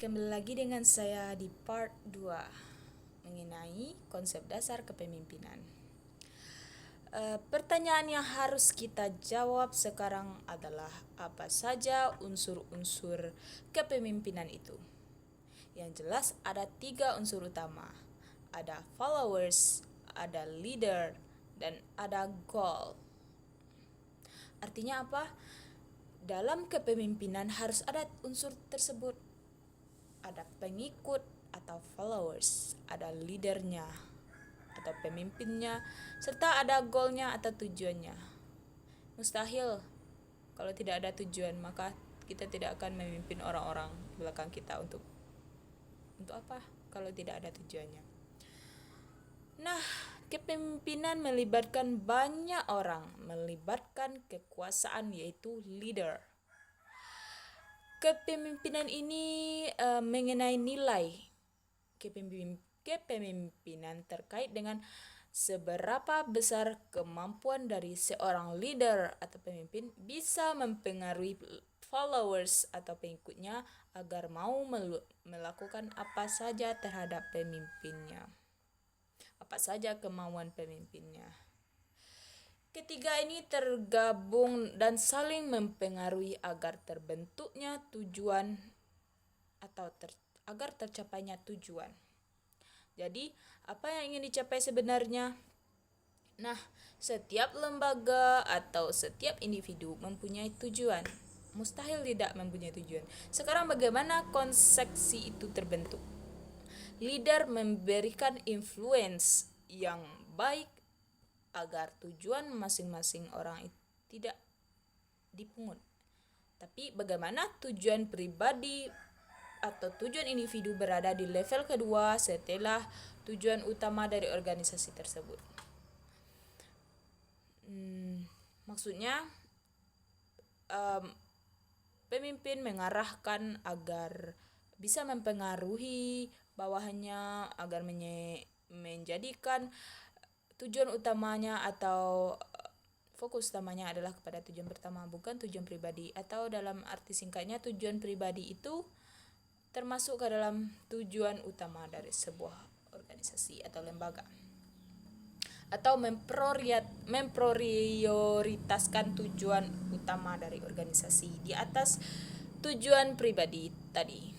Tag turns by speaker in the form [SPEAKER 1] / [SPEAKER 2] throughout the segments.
[SPEAKER 1] Kembali lagi dengan saya di part 2 mengenai konsep dasar kepemimpinan. Pertanyaan yang harus kita jawab sekarang adalah apa saja unsur-unsur kepemimpinan itu. Yang jelas ada 3 unsur utama. Ada followers, ada leader, dan ada goal. Artinya apa? Dalam kepemimpinan harus ada unsur tersebut. Ada pengikut atau followers, ada leadernya atau pemimpinnya, serta ada goalnya atau tujuannya. Mustahil kalau tidak ada tujuan, maka kita tidak akan memimpin orang-orang di belakang kita untuk apa kalau tidak ada tujuannya. Nah, kepemimpinan melibatkan banyak orang, melibatkan kekuasaan yaitu leader. Kepemimpinan ini mengenai nilai kepemimpinan terkait dengan seberapa besar kemampuan dari seorang leader atau pemimpin bisa mempengaruhi followers atau pengikutnya agar mau melakukan apa saja terhadap pemimpinnya. Apa saja kemauan pemimpinnya. Ketiga ini tergabung dan saling mempengaruhi agar terbentuknya tujuan atau agar tercapainya tujuan. Jadi, apa yang ingin dicapai sebenarnya? Nah, setiap lembaga atau setiap individu mempunyai tujuan. Mustahil tidak mempunyai tujuan. Sekarang bagaimana konsepsi itu terbentuk? Leader memberikan influence yang baik agar tujuan masing-masing orang itu tidak dipungut. Tapi bagaimana tujuan pribadi atau tujuan individu berada di level kedua setelah tujuan utama dari organisasi tersebut. Maksudnya pemimpin mengarahkan agar bisa mempengaruhi bawahannya agar menjadikan tujuan utamanya atau fokus utamanya adalah kepada tujuan pertama, bukan tujuan pribadi. Atau dalam arti singkatnya, tujuan pribadi itu termasuk ke dalam tujuan utama dari sebuah organisasi atau lembaga. Atau memprioritaskan tujuan utama dari organisasi di atas tujuan pribadi tadi.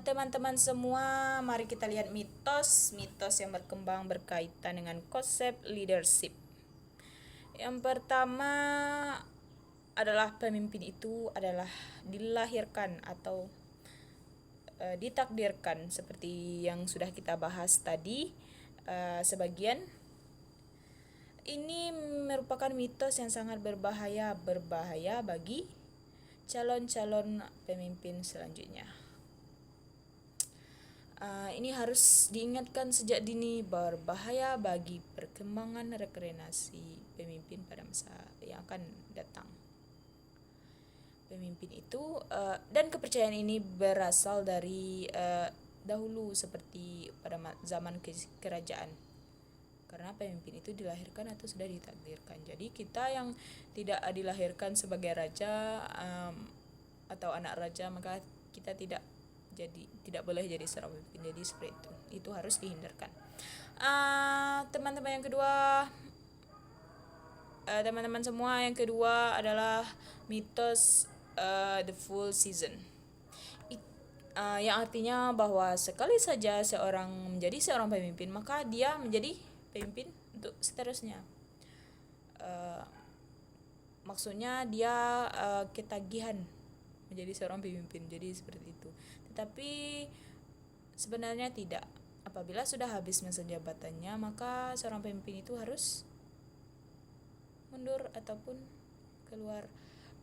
[SPEAKER 1] Teman-teman semua, mari kita lihat mitos yang berkembang berkaitan dengan konsep leadership. Yang pertama adalah pemimpin itu adalah dilahirkan atau ditakdirkan, seperti yang sudah kita bahas tadi sebagian. Ini merupakan mitos yang sangat berbahaya bagi calon-calon pemimpin selanjutnya. Ini harus diingatkan sejak dini, berbahaya bagi perkembangan regenerasi pemimpin pada masa yang akan datang. Pemimpin itu dan kepercayaan ini berasal dari dahulu, seperti pada zaman kerajaan. Karena pemimpin itu dilahirkan atau sudah ditakdirkan. Jadi kita yang tidak dilahirkan sebagai raja atau anak raja, maka kita tidak boleh jadi seorang pemimpin. Jadi seperti itu harus dihindarkan. Teman-teman semua, yang kedua adalah mitos the full season, yang artinya bahwa sekali saja seorang menjadi seorang pemimpin, maka dia menjadi pemimpin untuk seterusnya. Maksudnya dia ketagihan menjadi seorang pemimpin, jadi seperti itu. Tetapi sebenarnya tidak. Apabila sudah habis masa jabatannya, maka seorang pemimpin itu harus mundur ataupun keluar.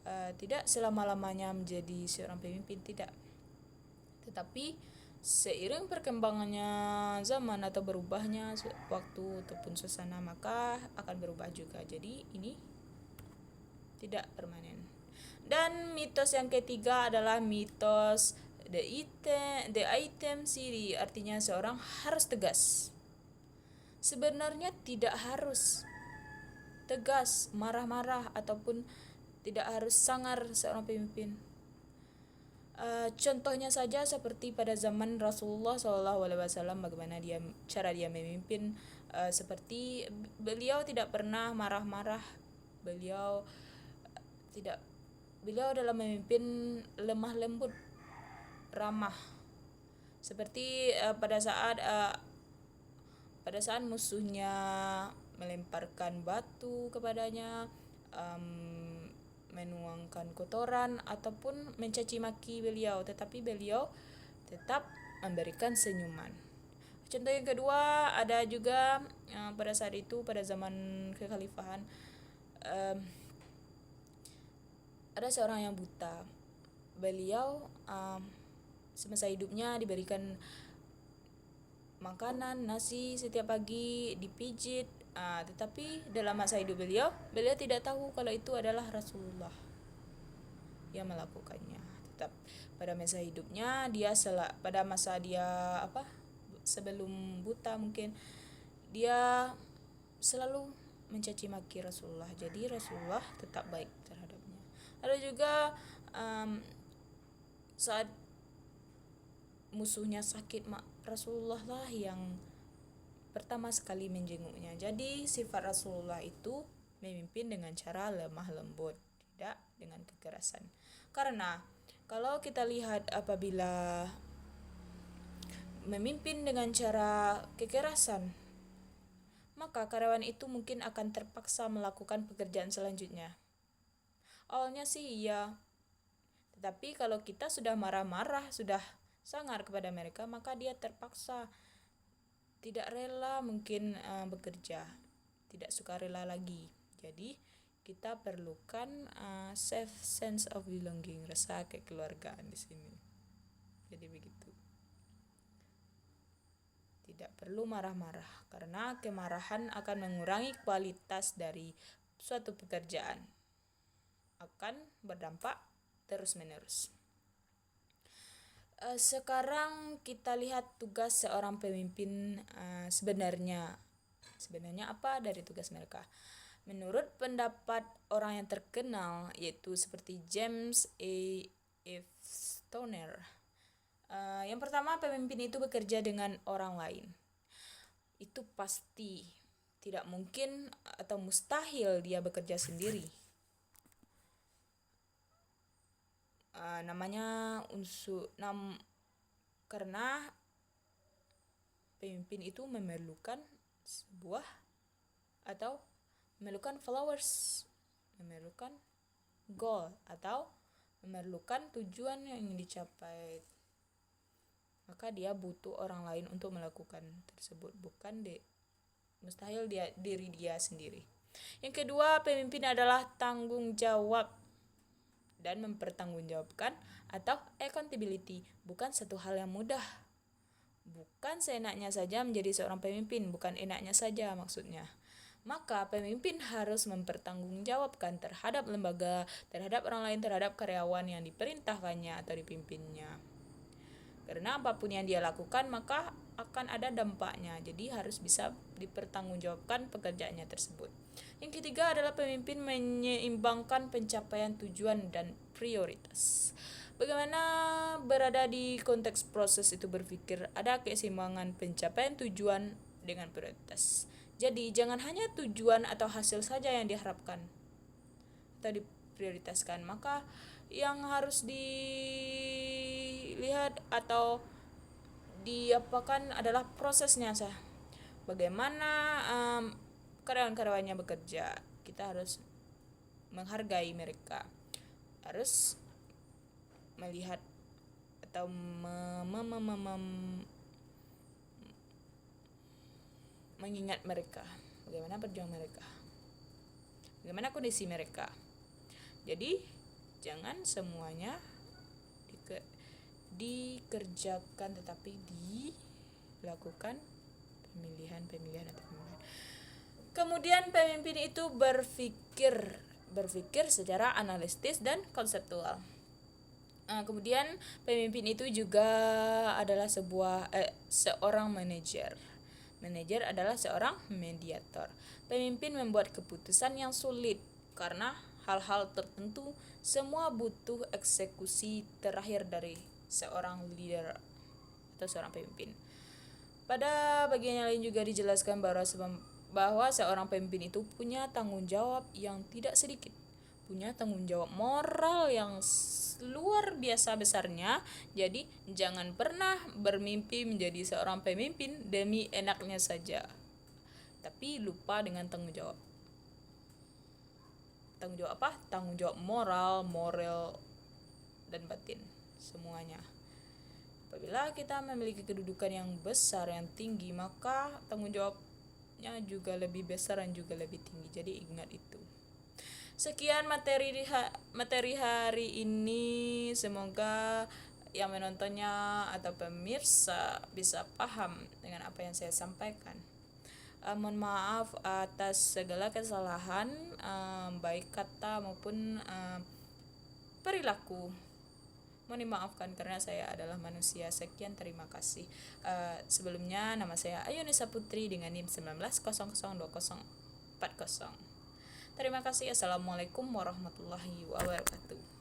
[SPEAKER 1] Tidak selama-lamanya menjadi seorang pemimpin, tidak. Tetapi seiring perkembangannya zaman atau berubahnya waktu ataupun suasana, maka akan berubah juga. Jadi ini tidak permanen. Dan mitos yang ketiga adalah mitos the item city, artinya seorang harus tegas. Sebenarnya tidak harus tegas, marah-marah, ataupun tidak harus sangar seorang pemimpin. Contohnya saja seperti pada zaman Rasulullah SAW, bagaimana cara dia memimpin, seperti beliau tidak pernah marah-marah, beliau tidak beliau dalam memimpin lemah lembut, ramah. Seperti pada saat musuhnya melemparkan batu kepadanya, menuangkan kotoran ataupun mencaci maki beliau, tetapi beliau tetap memberikan senyuman. Contoh yang kedua ada juga pada saat itu, pada zaman kekhalifahan, ada seorang yang buta. Beliau semasa hidupnya diberikan makanan, nasi setiap pagi, dipijit, tetapi dalam masa hidup beliau tidak tahu kalau itu adalah Rasulullah yang melakukannya. Tetap pada masa hidupnya pada masa dia sebelum buta mungkin, dia selalu mencaci maki Rasulullah. Jadi Rasulullah tetap baik terhadapnya. Ada juga saat musuhnya sakit, Rasulullah lah yang pertama sekali menjenguknya. Jadi sifat Rasulullah itu memimpin dengan cara lemah lembut, tidak dengan kekerasan. Karena kalau kita lihat, apabila memimpin dengan cara kekerasan, maka karyawan itu mungkin akan terpaksa melakukan pekerjaan selanjutnya. Awalnya sih iya, tetapi kalau kita sudah marah-marah, sudah sangar kepada mereka, maka dia terpaksa tidak rela mungkin bekerja, tidak suka rela lagi. Jadi kita perlukan safe sense of belonging, rasa kekeluargaan di sini. Jadi begitu. Tidak perlu marah-marah, karena kemarahan akan mengurangi kualitas dari suatu pekerjaan, akan berdampak terus-menerus. Sekarang kita lihat tugas seorang pemimpin. Sebenarnya apa dari tugas mereka? Menurut pendapat orang yang terkenal, yaitu seperti James A.F. Stoner, yang pertama, pemimpin itu bekerja dengan orang lain. Itu pasti tidak mungkin atau mustahil dia bekerja sendiri. Karena pemimpin itu memerlukan followers, memerlukan goal atau memerlukan tujuan yang ingin dicapai. Maka dia butuh orang lain untuk melakukan tersebut, mustahil diri dia sendiri. Yang kedua, pemimpin adalah tanggung jawab dan mempertanggungjawabkan atau accountability bukan satu hal yang mudah. Bukan seenaknya saja menjadi seorang pemimpin, bukan enaknya saja maksudnya. Maka pemimpin harus mempertanggungjawabkan terhadap lembaga, terhadap orang lain, terhadap karyawan yang diperintahkannya atau dipimpinnya. Karena apapun yang dia lakukan maka akan ada dampaknya. Jadi harus bisa dipertanggungjawabkan pekerjaannya tersebut. Yang ketiga adalah pemimpin menyeimbangkan pencapaian tujuan dan prioritas. Bagaimana berada di konteks proses itu berpikir ada keseimbangan pencapaian tujuan dengan prioritas. Jadi jangan hanya tujuan atau hasil saja yang diharapkan atau diprioritaskan, maka yang harus dilihat atau diapakan adalah prosesnya. Bagaimana karyawan-karyawannya bekerja. Kita harus menghargai mereka, harus melihat atau mengingat mereka, bagaimana perjuangan mereka, bagaimana kondisi mereka. Jadi jangan semuanya dikerjakan, tetapi dilakukan pemilihan. Kemudian pemimpin itu berpikir secara analitis dan konseptual. Kemudian pemimpin itu juga adalah seorang manajer. Manajer adalah seorang mediator. Pemimpin membuat keputusan yang sulit karena hal-hal tertentu, semua butuh eksekusi terakhir dari seorang leader atau seorang pemimpin. Pada bagian yang lain juga dijelaskan bahwa seorang pemimpin itu punya tanggung jawab yang tidak sedikit, punya tanggung jawab moral yang luar biasa besarnya. Jadi jangan pernah bermimpi menjadi seorang pemimpin demi enaknya saja, tapi lupa dengan tanggung jawab. Tanggung jawab apa? Tanggung jawab moral dan batin, semuanya. Apabila kita memiliki kedudukan yang besar, yang tinggi, maka tanggung jawabnya juga lebih besar dan juga lebih tinggi. Jadi ingat itu. Sekian materi hari ini. Semoga yang menontonnya atau pemirsa bisa paham dengan apa yang saya sampaikan. Mohon maaf atas segala kesalahan, baik kata maupun perilaku. Mohon dimaafkan karena saya adalah manusia. Sekian, terima kasih. Sebelumnya nama saya Ayunisa Putri dengan NIM 19002040. Terima kasih. Assalamualaikum warahmatullahi wabarakatuh.